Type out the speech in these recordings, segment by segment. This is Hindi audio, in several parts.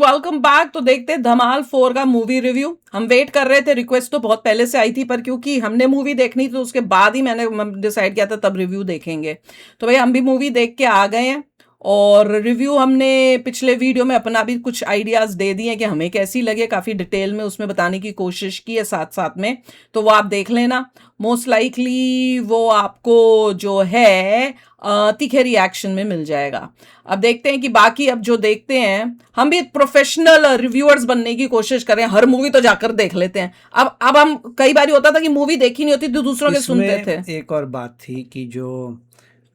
Welcome back. तो देखते हैं धमाल 4 का मूवी रिव्यू। हम वेट कर रहे थे, रिक्वेस्ट तो बहुत पहले से आई थी, पर क्योंकि हमने मूवी देखनी थी तो उसके बाद ही मैंने डिसाइड किया था तब रिव्यू देखेंगे। तो भाई हम भी मूवी देख के आ गए हैं और रिव्यू हमने पिछले वीडियो में अपना भी कुछ आइडियाज़ दे दिए कि हमें कैसी लगे, काफ़ी डिटेल में उसमें बताने की कोशिश की है साथ साथ में, तो वो आप देख लेना। मोस्ट लाइकली वो आपको जो है तीखे रिएक्शन में मिल जाएगा। अब देखते हैं कि बाकी अब जो देखते हैं, हम भी प्रोफेशनल रिव्यूअर्स बनने की कोशिश कर रहे हैं, हर मूवी तो जाकर देख लेते हैं। अब हम कई बार होता था कि मूवी देखी नहीं होती तो दूसरों के सुनते थे। एक और बात थी कि जो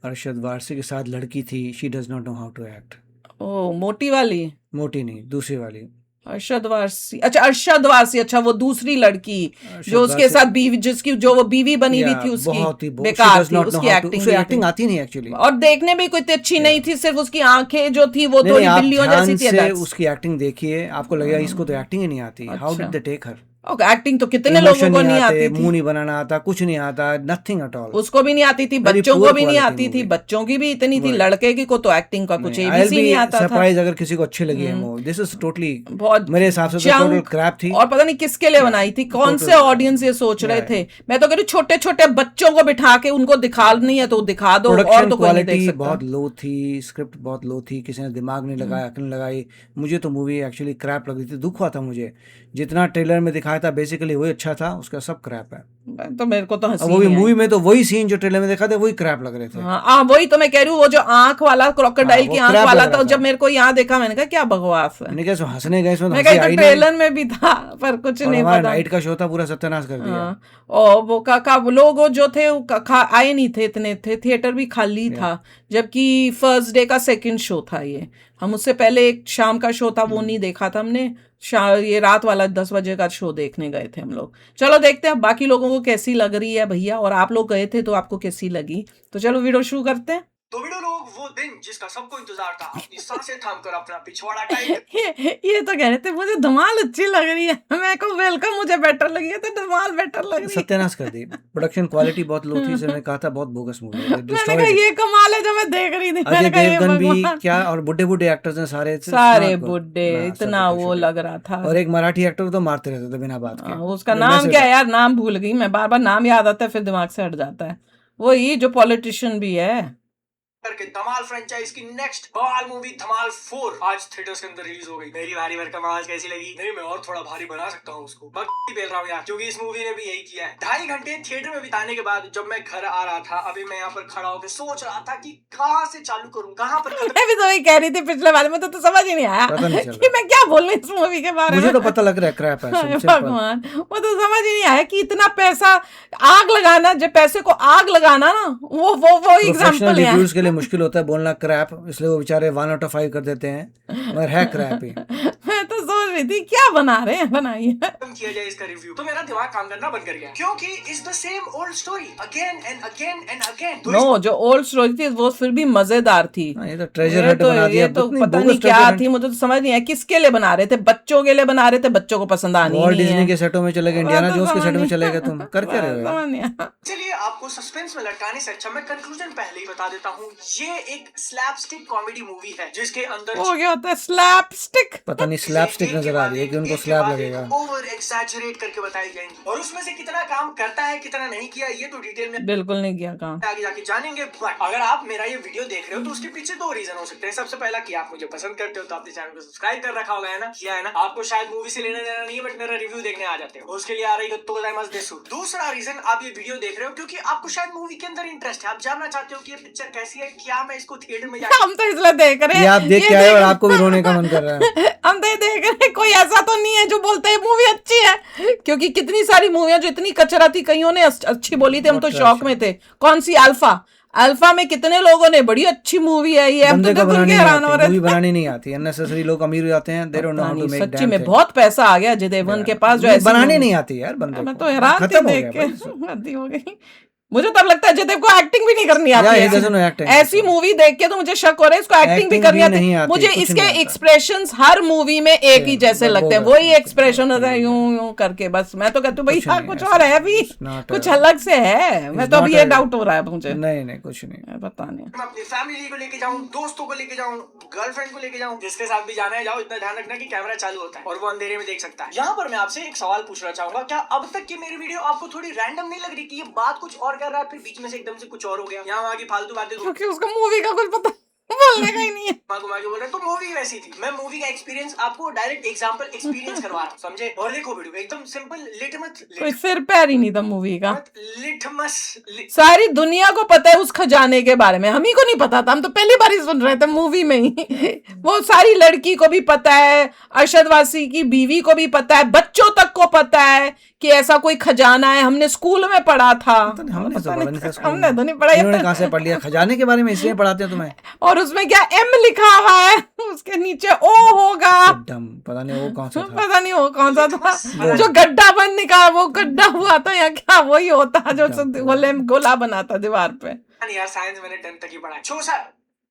अरशद वारसी के साथ लड़की थी, she does not know how to act. Oh, मोटी वाली? मोटी नहीं, दूसरी वाली अरशद वारसी, अच्छा अरशद वारसी, अच्छा वो दूसरी लड़की जो उसके वारसी साथ बीवी, जिसकी जो वो बीवी बनी हुई थी, उसकी बहुत ही बेकार थी, उसकी एक्टिंग आती नहीं एक्चुअली, और देखने में कोई अच्छी नहीं थी, सिर्फ उसकी आंखें जो थी वो थोड़ी बिल्लियों जैसी थी। से उसकी एक्टिंग देखिए, आपको लगेगा इसको तो एक्टिंग ही नहीं आती। How did they take her? Acting तो कितने लोगों को नहीं आती थी, मुंह नहीं बनाना आता, कुछ नहीं आता, नथिंग एट ऑल। उसको भी नहीं आती थी, बच्चों को भी नहीं आती थी, बच्चों की भी इतनी थी, लड़के की को तो एक्टिंग का कुछ एबीसी नहीं आता था। सरप्राइज अगर किसी को अच्छी लगी है मूवी, दिस इज टोटली, बहुत मेरे हिसाब से तो टोटल क्रैप थी, और पता नहीं किसके लिए बनाई थी, कौन से ऑडियंस ये सोच रहे थे। मैं तो कह रही छोटे छोटे बच्चों को बिठा के उनको दिखा नहीं है तो दिखा दो, और तो कोई नहीं देख सकता। बहुत लो थी, स्क्रिप्ट बहुत लो थी, किसी ने दिमाग नहीं लगाया, अकल लगाई। मुझे तो मूवी एक्चुअली क्रैप लग रही थी, दुख हुआ था मुझे। जितना ट्रेलर में दिखाया था बेसिकली वही अच्छा था, उसका सब क्रैप है। तो मेरे को तो हंसी वो भी मूवी में तो वही सीन जो ट्रेलर में देखा था वही क्रैप लग रहे थे। हाँ, वही तो मैं कह रही हूँ, वो जो आंख वाला क्रोकोडाइल की आंख वाला था, जब मेरे को यहाँ देखा मैंने कहा क्या बकवास है। मैंने कहा हंसने गए इसमें, मैं कहा ट्रेलर में भी था पर कुछ नहीं पता। नाइट का शो था, पूरा सत्यानाश कर दिया। और वो काका लोग जो थे आए नहीं थे, इतने थे, थिएटर भी खाली था, जबकि फर्स्ट डे का सेकंड शो था ये। हम उससे पहले एक शाम का शो था वो नहीं देखा था हमने, ये रात वाला 10 बजे का शो देखने गए थे हम लोग। चलो देखते हैं बाकी लोगों को कैसी लग रही है भैया, और आप लोग गए थे तो आपको कैसी लगी। तो चलो वीडियो शुरू करते हैं। तो वीडियो लोग, वो दिन जिसका सबको इंतजार था, अपनी सांसें थामकर अपना पिछवाड़ा टाइट। ये तो कह रहे थे मुझे धमाल अच्छी लग रही है, मैं को वेलकम मुझे बेटर लगी है, तो धमाल बेटर लग रही है। सत्यानाश कर दी, प्रोडक्शन क्वालिटी बहुत लो थी, मैंने कहा था बहुत बोगस मूवी है। मैंने कहा ये कमाल है जो मैं देख रही थी। अजय देवगन भी क्या, और बुड्ढे एक्टर्स हैं सारे बुड्ढे, इतना वो लग रहा था। और एक मराठी एक्टर तो मारते रहते थे बिना बात के। उसका नाम क्या है यार, नाम भूल गई मैं, बार बार नाम याद आता है फिर दिमाग से हट जाता है। वही जो पॉलिटिशियन भी है। करके धमाल फ्रेंचाइज की नेक्स्ट बवाल मूवी धमाल 4 आज थिएटर्स के अंदर रिलीज हो गई। मेरी भारी भरकम आवाज कैसी लगी? नहीं, मैं और थोड़ा भारी बना सकता हूँ उसको, बेल रहा हूँ यार, क्योंकि इस मूवी ने भी यही किया है। 2.5 घंटे थिएटर में बिताने के बाद जब मैं घर आ रहा था, अभी मैं यहाँ पर खड़ा होकर सोच रहा था कि कहाँ से चालू करूँ, कहाँ पर मैं भी तो वही कह रही थी पिछले बारे में, तो समझ ही नहीं आया कि मैं क्या बोल रही इस मूवी के बारे में। मुझे तो पता लग रहा है क्रैप है, भगवान, वो तो समझ ही नहीं आया कि इतना पैसा आग लगाना, जब पैसे को आग लगाना ना, वो एग्जांपल है। रिव्यूज के लिए मुश्किल होता है बोलना क्रैप, इसलिए वो बेचारे 1 out of 5 कर देते हैं, मगर है क्रैप ही। मैं तो सोच रही थी क्या बना रहे हैं, बनाइए किया जाए इसका रिव्यू, तो मेरा दिमाग काम करना बंद कर गया, क्योंकि it's the same old story again and again and again. No, जो ओल्ड स्टोरी थी वो फिर भी मजेदार थी। ये तो ट्रेजर हंट बना दिया, तो पता नहीं क्या थी, मुझे तो समझ नहीं आया किसके लिए बना रहे थे। बच्चों के लिए बना रहे थे, बच्चों को पसंद आनी नहीं है। वॉल्ट डिज्नी के सेटों में चले गए, इंडियाना जोन्स के सेट में चले गए, तुम कर क्या रहे हो? चलिए आपको सस्पेंस में लटकाने से अच्छा मैं कंक्लूजन पहले ही बता देता हूँ। ये एक स्लैपस्टिक कॉमेडी मूवी है जिसके अंदर वो क्या होता है स्लैपस्टिक? पता नहीं स्लैपस्टिक नजर आ रही है कि उनको स्लैप लगेगा, ओवर एक्सैजरेट करके बताई जाएंगी, और उसमें से कितना काम करता है कितना नहीं किया ये तो डिटेल में बिल्कुल नहीं किया काम, आगे जाके जानेंगे। अगर आप मेरा ये वीडियो देख रहे हो तो उसके पीछे 2 रीजन हो सकते हैं। सबसे पहला कि आप मुझे पसंद करते हो तो आपने चैनल को सब्सक्राइब कर रखा होगा, है ना, किया है ना। आपको शायद मूवी से लेना देना नहीं है, बट मेरा रिव्यू देखने आ जाते हो, उसके लिए आ रही हो तो दूसरा रीजन आप ये वीडियो देख रहे हो क्योंकि आपको शायद मूवी के अंदर इंटरेस्ट है, आप जानना चाहते हो कि ये पिक्चर कैसी है, क्या मैं इसको थिएटर में जाके, हम तो इसलिए देख रहे हैं, आप देख के आए और आपको भी रोने का मन कर रहा है। हम तो देख रहे हैं, कोई ऐसा तो नहीं है जो बोलते हैं मूवी अच्छी है, क्योंकि कितनी सारी मूवियां जो इतनी कचरा थी, कईयों ने अच्छी बोली थी, हम तो शौक में थे। कौन सी अल्फा में कितने लोगों ने बड़ी अच्छी मूवी है ये, हम तो मूवी बनानी नहीं आती, अननेसेसरी लोग अमीर हो जाते हैं, they don't know how to make. सच्ची में बहुत पैसा आ गया अजय देवगन के पास, जो बनाने नहीं आती यार बंदे को। मैं तो हैरान थी देख के, हद हो गई। मुझे तब लगता है जयदेव को एक्टिंग भी नहीं करनी Yeah, आती he है doesn't know acting. ऐसी मूवी देख के तो मुझे शक हो रहा है इसको एक्टिंग भी Acting करनी भी आती नहीं है आती, मुझे कुछ इसके नहीं आता। एक्सप्रेशंस हर मूवी में एक ही जैसे बस लगते हैं बोल वही रहा एक्सप्रेशन होता है यूं यूं करके बस मैं तो कहती हूँ भाई कुछ यार नहीं, कुछ ऐसा और है भी it's not कुछ a- अलग से है मैं तो not अभी ये a- डाउट हो रहा है मुझे नहीं कुछ नहीं। पता नहीं मैं अपनी फैमिली को लेके जाऊं, दोस्तों को लेके जाऊं, गर्लफ्रेंड को लेके जाऊं, जिसके साथ भी जाना है जाओ, इतना ध्यान रखना कि कैमरा चालू होता है और वो अंधेरे में देख सकता है। यहाँ पर मैं आपसे एक सवाल पूछना चाहूंगा, क्या अब तक की मेरी वीडियो आपको थोड़ी रैंडम नहीं लग रही कि ये बात कुछ और कर रहा है फिर बीच में से एकदम से कुछ और हो गया, यहाँ वहाँ की फालतू बातें क्योंकि उसको मूवी का कुछ पता बोलने का ही नहीं है घुमा के बोल रहे तो मूवी वैसी थी। मैं मूवी का एक्सपीरियंस आपको डायरेक्ट एग्जांपल एक्सपीरियंस करवा रहा हूँ, समझे? और देखो वीडियो एकदम सिंपल, कोई सिर पैर ही नहीं था मूवी का लिटमस सारी दुनिया को पता है उस खजाने के बारे में हम ही को नहीं पता था हम तो पहली बार ही सुन रहे थे मूवी में ही वो सारी लड़की को भी पता है अरशद वासी की बीवी को भी पता है बच्चों तक को पता है कि ऐसा कोई खजाना है हमने स्कूल में पढ़ा था हमने तो पढ़ा नहीं था स्कूल हमने में। तो नहीं पढ़ा इन्होंने ये कहाँ से पढ़ लिया खजाने के बारे में, इसलिए पढ़ाते हैं तुम्हें। और उसमें क्या एम लिखा हुआ है उसके नीचे ओ होगा डम, पता नहीं वो कौन सा था। पता नहीं वो कौन सा था जो गड्ढा बन निकाला वो गड्ढा हुआ था या क्या वही होता जो गोला बनाता दीवार पे यार साइंस मैंने 10th तक ही पढ़ा है।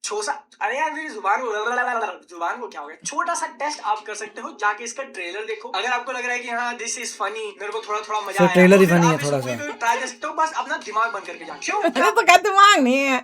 छोटा अरे यार मेरी जुबान को क्या हो गया। छोटा सा टेस्ट आप कर सकते हो, जाके इसका ट्रेलर देखो। अगर आपको लग रहा है कि हाँ दिस इज फनी, मेरे को थोड़ा मजा आया, ट्रेलर ही तो फिर फनी है आप इस थोड़ा movie सा। को ट्राई कर सकते हो, बस अपना दिमाग बंद करके जाओ। क्यों मेरा तो क्या दिमाग नहीं है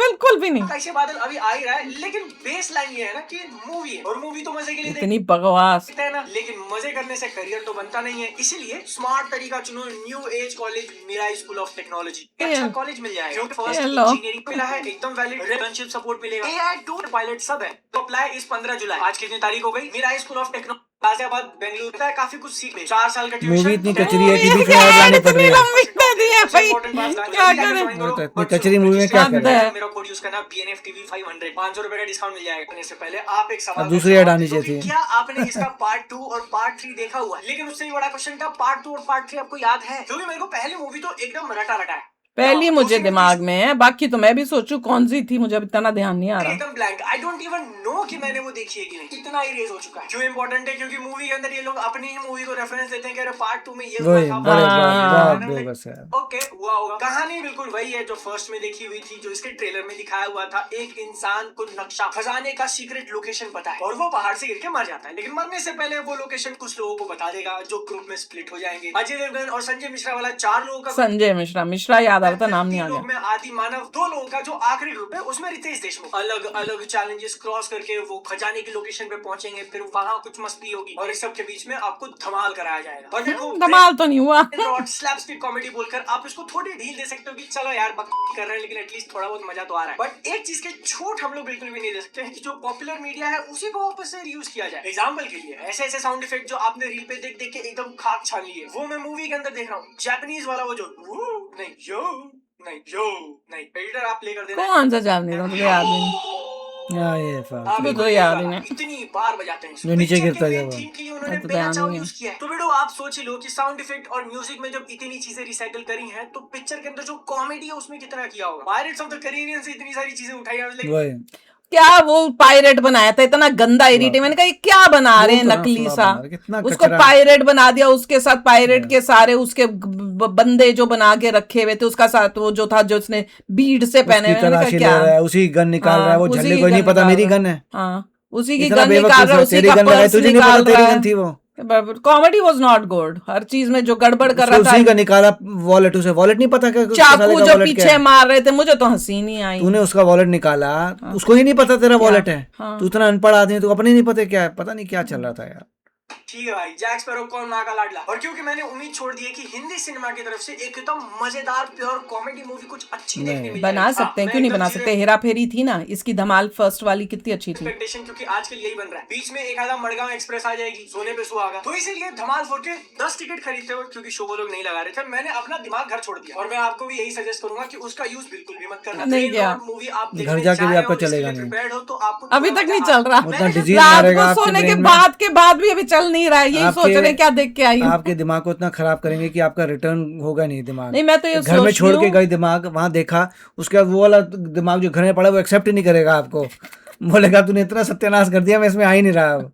बिल्कुल भी नहीं ऐसे बादल अभी आ ही रहा है, लेकिन बेस लाइन ये है ना कि मूवी है और मूवी तो मजे के लिए इतनी बकवास देखते हैं ना, लेकिन मजे करने से करियर तो बनता नहीं है। इसीलिए स्मार्ट तरीका चुनो, new age college Mirai school of technology. अच्छा कॉलेज मिल जाएगा क्योंकि फर्स्ट Hello. इंजीनियरिंग मिला है, एकदम वैलिड इंटर्नशिप सपोर्ट मिलेगा, एआई टूल पायलट सब है। तो अप्लाई इस 15 जुलाई। आज कितनी तारीख हो गई? Mirai school of technology Ghaziabad Bengaluru है, काफी कुछ सीखने 4 साल का मूवी इतनी ट्यूशन कचरी है कि बीच में ऐड लाने पड़ रही है। क्या करें वो तो इतनी कचरी मूवी में क्या हद करें। है। मेरा कोड यूज करना BNFTV 500 500 रुपए का डिस्काउंट मिल जाएगा। करने से पहले आप एक सवाल अब दूसरी ऐड आनी तो चाहिए थी। क्या आपने इसका पार्ट 2 और पार्ट 3 देखा हुआ है? लेकिन उससे भी बड़ा क्वेश्चन था, पार्ट 2 और पार्ट 3 आपको याद है? क्योंकि मेरे को पहली मूवी तो एकदम रटा है, पहली मुझे दिमाग में है, बाकी तो मैं भी सोचूं कौन सी थी, मुझे अब इतना ध्यान नहीं आ रहा। एकदम blank. I don't even know कि मैंने वो देखी है कि नहीं, इतना इरेज हो चुका है। क्यों इंपॉर्टेंट है? क्योंकि मूवी के अंदर ये लोग अपनी ही मूवी को रेफरेंस देते हैं कि अरे पार्ट 2 में ये हुआ वही था, बड़े हाँ। बहुत बेबस है। ओके हुआ होगा। कहानी बिल्कुल वही है जो फर्स्ट में देखी हुई थी, जो इसके ट्रेलर में दिखाया हुआ था। एक इंसान को नक्शा खजाने का सीक्रेट लोकेशन पता है और वो पहाड़ से गिर के मर जाता है, लेकिन मरने से पहले वो लोकेशन कुछ लोगों को बता देगा जो ग्रुप में स्प्लिट हो जाएंगे। अजय देवगन और संजय मिश्रा वाला 4 लोगों का संजय मिश्रा याद आ रहा था, नाम नहीं आ गया। में आदि मानव 2 लोगों का जो आखिरी ग्रुप है उसमें रितेश देशमुख। अलग अलग चैलेंजेस क्रॉस करके वो खजाने की लोकेशन पे पहुंचेंगे, फिर वहां कुछ मस्ती होगी और इस सब के बीच में आपको धमाल कराया जाएगा। और देखो धमाल तो नहीं हुआ। स्लैपस्टिक कॉमेडी बोलकर आप इसको थोड़ी ढील दे सकते हो कि चलो यार बकवास कर रहे हैं, लेकिन एटलीस्ट थोड़ा बहुत मजा तो आ रहा है। बट एक चीज के छूट हम लोग बिल्कुल भी नहीं दे सकते हैं कि जो पॉपुलर मीडिया है उसी को वापस से यूज किया जाए। एग्जाम्पल के लिए ऐसे ऐसे साउंड इफेक्ट जो आपने रील पे देख देख के एकदम खाक छान लिए, वो मैं मूवी के अंदर देख रहा हूँ। जापानीज वाला वो जो नहीं फिल्टर आप प्ले कर देना। कौन सा जापानीज मुझे याद नहीं। ये आप मुझे तो याद ही नहीं। इतनी बार बजाते हैं जो नीचे गिरता है वो। थीम के लिए उन्होंने तो बेहद ध्यान नहीं यूज किया है। तो बेटो आप सोच ही लो कि साउंड इफेक्ट और म्यूजिक में जब इतनी चीजें रिसाइकल करी हैं, तो पिक्चर के अंदर जो कॉमेडी है उसमें कितना किया होगा। पायरेट्स ऑफ द कैरिबियन से इतनी सारी चीजें उठाई है, वही क्या वो पायरेट बनाया था इतना गंदा इरिटेट, मैंने कहा ये क्या बना रहे हैं वो तो नकली फ्लॉप सा, बना रहे, कितना उसको कचरा। पायरेट बना दिया, उसके साथ पायरेट के सारे उसके बंदे जो बना के रखे हुए थे, उसका साथ वो जो था जो उसने बीड से पहने उसकी हुए, मैंने तलाशी कहा ले क्या रहा है, उसी गन निकाल रहा है, वो हाँ, उसी झल्ले की को नहीं गन पता निकाल मेरी रहा है। गन है। हाँ उसी की इतना गन निकाल बेवकूफ रहा है, है, उसी तेरी का गन लगाई, पर्स तुझे नहीं पता निकाल तेरी रहा गन थी वो। है। कॉमेडी वाज नॉट गुड, हर चीज में जो गड़बड़ कर रहा उसी था। का निकाला वॉलेट, उसे वॉलेट नहीं पता क्या उसके साले चाकू का जो वॉलेट क्या पीछे है। मार रहे थे, मुझे तो हंसी नहीं आई। तूने उसका वॉलेट निकाला, उसको ही नहीं पता तेरा वॉलेट है। हाँ। तू इतना अनपढ़ आदमी है, तू अपने नहीं पता क्या है, पता नहीं क्या चल रहा था यार। ठीक है भाई, जैक स्पैरो कौन माँ का लाडला। और क्योंकि मैंने उम्मीद छोड़ दी है कि हिंदी सिनेमा की तरफ से एक एकदम मजेदार प्योर कॉमेडी मूवी कुछ अच्छी देखने मिल बना जाएगी। सकते हैं, हाँ, क्यों नहीं मैं बना एकदम सकते। हेरा फेरी थी ना इसकी, धमाल फर्स्ट वाली कितनी अच्छी थी। एक्सपेक्टेशन, क्योंकि आजकल यही बन रहा है। बीच में एक आधा मड़गांव एक्सप्रेस आ जाएगी, सोने पे सुहागा, तो इसीलिए धमाल 4 के 10 टिकट खरीदते हो, क्योंकि शो वो लोग नहीं लगा रहे थे। मैंने अपना दिमाग घर छोड़ दिया और मैं आपको भी यही सजेस्ट करूंगा कि उसका यूज बिल्कुल भी मत करना। नहीं किया। मूवी आप घर जाके भी आपका चलेगा नहीं। प्रिपेयर्ड हो तो आपको अभी तक नहीं चल रहा, उतना डिजीज रात मारेगा को आपके सोने के ब्रेन में। बाद भी अभी चल नहीं रहा है। यही आपके- सोच रहे हैं क्या देख के आई हूँ। आपके दिमाग को इतना खराब करेंगे कि आपका रिटर्न होगा नहीं दिमाग। नहीं मैं तो ये घर में सोच छोड़ रही के हूँ, गई दिमाग, वहां देखा, उसके बाद वो वाला दिमाग जो घर में पड़ा वो एक्सेप्ट ही नहीं करेगा आपको। बोलेगा तूने इतना सत्यानाश कर दिया, मैं इसमें आ ही नहीं रहा अब।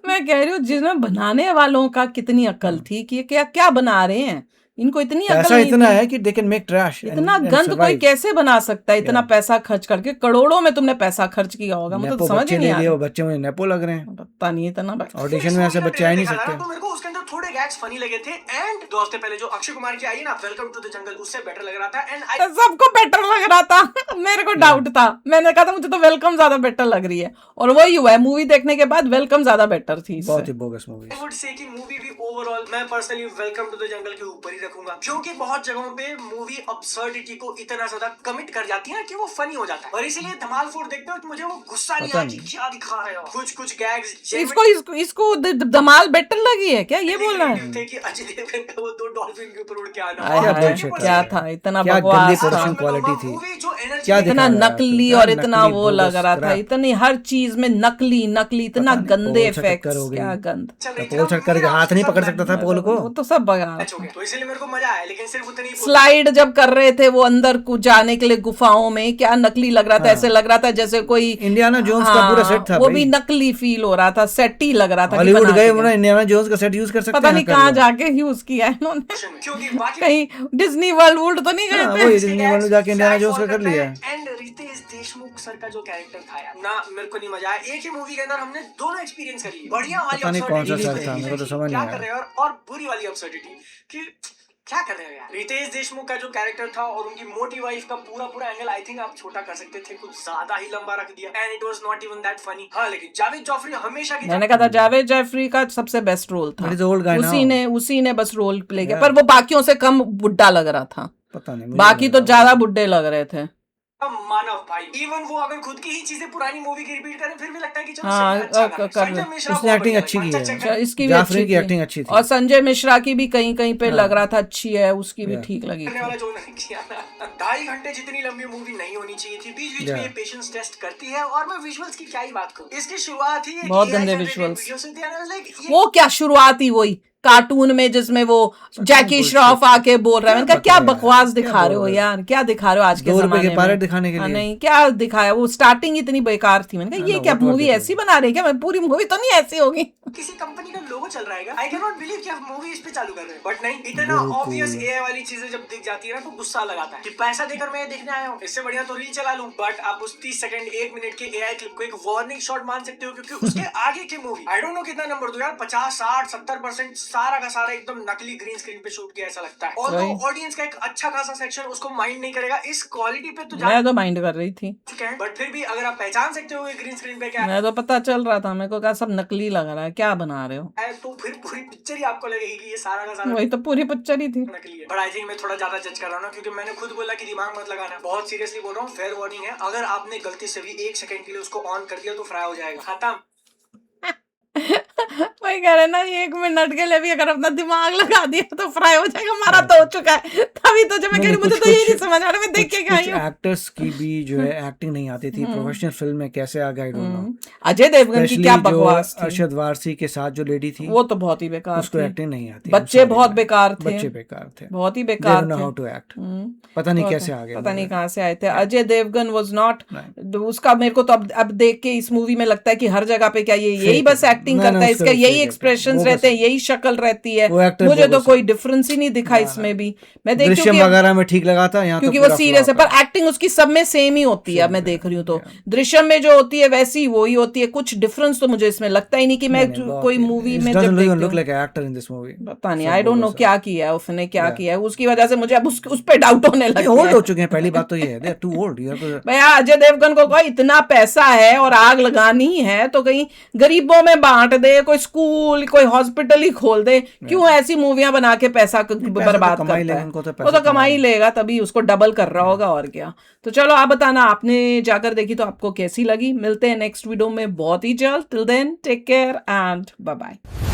मैं कह रही हूँ जिसमें बनाने वालों का कितनी अकल थी कि ये क्या क्या बना रहे हैं। इनको इतनी पैसा अकल नहीं इतना थी। है कि दे कैन मेक ट्रैश इतना गंद कोई कैसे बना सकता है, इतना पैसा खर्च करके, करोड़ों में तुमने पैसा खर्च किया होगा, मुझे तो समझ ही नहीं आ वो रहा। बच्चे मुझे नेपो लग रहे हैं, पता नहीं इतना ऑडिशन में ऐसे बच्चे आ ही नहीं सकते। तो मेरे को उसके अंदर थोड़े गैग्स फनी लगे थे, एंड 2 हफ्ते पहले जो अक्षय कुमार की आई ना वेलकम टू द जंगल, उससे बेटर लग रहा था। एंड सबको बेटर लग रहा था मेरे को डाउट था, मैंने कहा था मुझे तो वेलकम ज्यादा बेटर लग रही है, और वही हुआ है, मूवी देखने के बाद वेलकम ज्यादा बेटर थी इससे। बहुत ही bogus movie. I would say कि मूवी भी ओवरऑल मैं personally welcome to the jungle के ऊपर ही रखूंगा, क्योंकि बहुत जगहों पे मूवी अब्सर्डिटी को इतना ज्यादा कमिट कर जाती है कि वो फनी हो जाता है, और इसीलिए धमाल 4 देखते हो तो मुझे वो गुस्सा नहीं आया कि क्या दिखा रहे हो। कुछ गैग्स इसको धमाल बेटर लगी है क्या, ये बोल रहा है? थे कि अजय देवगन का वो 2 डॉल्फिन के ऊपर उड़ के आना, आय हाय, क्या था, इतना बकवास था, क्वालिटी थी, मूवी जो एनर्जी क्या इतना दिखा रहा नकली, था, और इतना नकली, वो लग बोगस, रहा था, crap। इतनी हर चीज में नकली नकली, इतना पता नहीं, गंदे पोल से इफेक्ट्स, टक्कर हो गई। क्या गंद। पोल छट करके हाथ नहीं पकड़ सकता था पोल को, वो तो सब बगा, तो इसलिए मेरे को मजा आया, लेकिन सिर्फ उतनी स्लाइड जब कर रहे थे वो अंदर को जाने के लिए गुफाओं में, क्या नकली लग रहा था, ऐसे लग रहा था जैसे कोई इंडियाना जोन्स का पूरा सेट था वो भाई। भी नकली फील हो रहा था, सेट ही लग रहा था कि हॉलीवुड बना गए के उन्होंने इंडियाना जोन्स का सेट यूज कर सकते हैं, पता नहीं कर कहाँ लो। जाके यूज किया है इन्होंने, क्योंकि बाकी कहीं डिज्नी वर्ल्ड वुल्ड तो नहीं गए हाँ, थे? वही डिज्नी वर्ल्ड में जाके इंडियाना जोन्स का कर लिया। एंड रितेश देशमुख सर का जो कैरेक्टर था यार ना, मेरे को नहीं मजा आया। एक ही मूवी के अंदर हमने दोनों एक्सपीरियंस करी, बढ़िया वाली पता नहीं कौन सा absurdity सर था, मेरे को तो समझ क्या नहीं कर आया। रहे हो, और बुरी वाली अब्सर्डिटी कि क्या कर रहे हो यार। रितेश देशमुख का जो कैरेक्टर था और उनकी मोटी वाइफ का पूरा एंगल आई थिंक आप छोटा कर सकते थे, कुछ ज्यादा ही लंबा रख दिया, and it was not even that funny. हाँ, लेकिन जावेद जाफरी हमेशा की मैंने कहा था जावेद जाफरी का सबसे बेस्ट रोल था, But he's old guy now. उसी ने बस रोल प्ले किया, पर वो बाकियों से कम बुड्ढा लग रहा था, पता नहीं, मुझे बाकी नहीं तो लगा। ज्यादा बुड्ढे लग रहे थे। मानव भाई, इवन वो अगर खुद की ही चीजें पुरानी मूवी की रिपीट करें फिर भी लगता है कि चलो हाँ, सही है, अच्छा कर कर रहे। उसने एक्टिंग अच्छी की है। अच्छा, इसकी भी जाफरी अच्छी की थी, एक्टिंग अच्छी थी। और संजय मिश्रा की भी कहीं कहीं पे लग रहा था अच्छी है, उसकी भी ठीक लगी करने थी। वाला जो नहीं किया ना, 2.5 घंटे जितनी लंबी मूवी नहीं होनी चाहिए थी, बीच बीच में ये पेशेंस टेस्ट करती है। और मैं विजुअल्स की क्या ही बात करूं, इसकी शुरुआत ही बहुत गंदे विजुअल्स। लाइक वो क्या शुरुआत ही वही कार्टून में जिसमें वो जैकी श्रॉफ आके बोल रहा है, मैंने कहा क्या बकवास दिखा रहे हो यार, क्या दिखा रहे हो आज के 2 रुपए जमाने के में, पायलट दिखाने के हाँ, लिए। नहीं क्या दिखाया, वो स्टार्टिंग इतनी बेकार थी, मैंने कहा ये क्या मूवी ऐसी बना रही है क्या, मैं पूरी मूवी तो नहीं ऐसी होगी। किसी कंपनी का लोगो चल रहा है, आई कैन नॉट बिलीव कि आप मूवी इस पे चालू कर रहे हैं, बट नहीं, इतना ऑब्वियस एआई वाली चीजें जब दिख जाती है ना तो गुस्सा लगाता है कि पैसा देकर मैं ये देखने आया हूँ, इससे बढ़िया तो रील चला लूं। बट आप उस 30 सेकंड 1 मिनट के एआई क्लिप को एक वार्निंग शॉट मान सकते हो, क्योंकि उसके आगे की मूवी आई डोंट नो कितना नंबर दो यार, 50 60 70% सारा का सारा एकदम नकली ग्रीन स्क्रीन पे शूट किया ऐसा लगता है। और तो ऑडियंस का एक अच्छा खासा सेक्शन उसको माइंड नहीं करेगा, इस क्वालिटी पे तो मैं तो माइंड कर रही थी, बट फिर भी अगर आप पहचान सकते हो ग्रीन स्क्रीन पे क्या मैं तो पता चल रहा था, मेरे को क्या सब नकली लग रहा है, क्या बना रहे हो, है, तो फिर पूरी पिक्चर ही आपको लगेगी कि ये सारा का सारा वही तो पूरी पिक्चर ही थी। नकली है। बट आई थिंक मैं थोड़ा ज्यादा जज कर रहा हूँ ना, क्योंकि मैंने खुद बोला कि दिमाग मत लगाना, बहुत सीरियसली बोल रहा हूँ, फेयर वार्निंग है, अगर आपने गलती से भी 1 सेकंड के लिए उसको ऑन कर दिया तो फ्राई हो जाएगा, खत्म। वही कह रहे ना, 1 मिनट के लिए भी अगर अपना दिमाग लगा दिया तो फ्राई हो जाएगा, हमारा तो हो चुका है। तभी तो जब मैं कह रही मुझे तो ये नहीं समझ आ रहा, मैं देख के क्या आई हूँ। एक्टर्स की भी जो है एक्टिंग नहीं आती थी, प्रोफेशनल फिल्म में कैसे आ गए I don't know. Ajay Devgn की क्या बकवास थी, अरशद वारसी के साथ जो लेडी थी वो तो बहुत ही बेकार उसको थी, एक्टिंग नहीं आती, बच्चे बहुत बेकार थे, बच्चे बेकार थे, बहुत ही बेकार थे, हाउ टू एक्ट, पता नहीं कैसे आ गए, पता नहीं कहाँ से आए थे। अजय देवगन वाज नॉट उसका, मेरे को तो अब देख के इस मूवी में लगता है कि हर जगह पे क्या ये यही बस एक्टिंग करता है, इसका यही एक्सप्रेशंस रहते हैं, यही शक्ल रहती है, मुझे तो कोई डिफरेंस ही नहीं दिखा इसमें भी। मैं देख दृश्यम वगैरह में ठीक लगा था, यहाँ क्योंकि वो सीरियस है, पर एक्टिंग उसकी सब में सेम ही होती है। अब मैं देख रही हूँ तो दृश्यम में जो होती है वैसी वो ही होती है, कुछ डिफरेंस तो मुझे इसमें लगता ही नहीं कि मैं कोई मूवी में जब पता नहीं, आई डोंट नो क्या किया है उसने, क्या किया है, उसकी वजह से मुझे अब उस पे डाउट होने लगा। ओल्ड हो चुके हैं, पहली बात तो ये है, दे आर टू ओल्ड। भैया अजय देवगन को कोई इतना पैसा है और आग लगानी है तो कहीं गरीबों में बांट दे, कोई स्कूल कोई हॉस्पिटल ही खोल दे, क्यों ऐसी मूवियां बना के पैसा बर्बाद करता है? वो तो कमाई लेगा, तभी उसको डबल कर रहा होगा और क्या। तो चलो आप बताना, आपने जाकर देखी तो आपको कैसी लगी। मिलते हैं नेक्स्ट वीडियो में बहुत ही जल्द, till then take care and bye bye.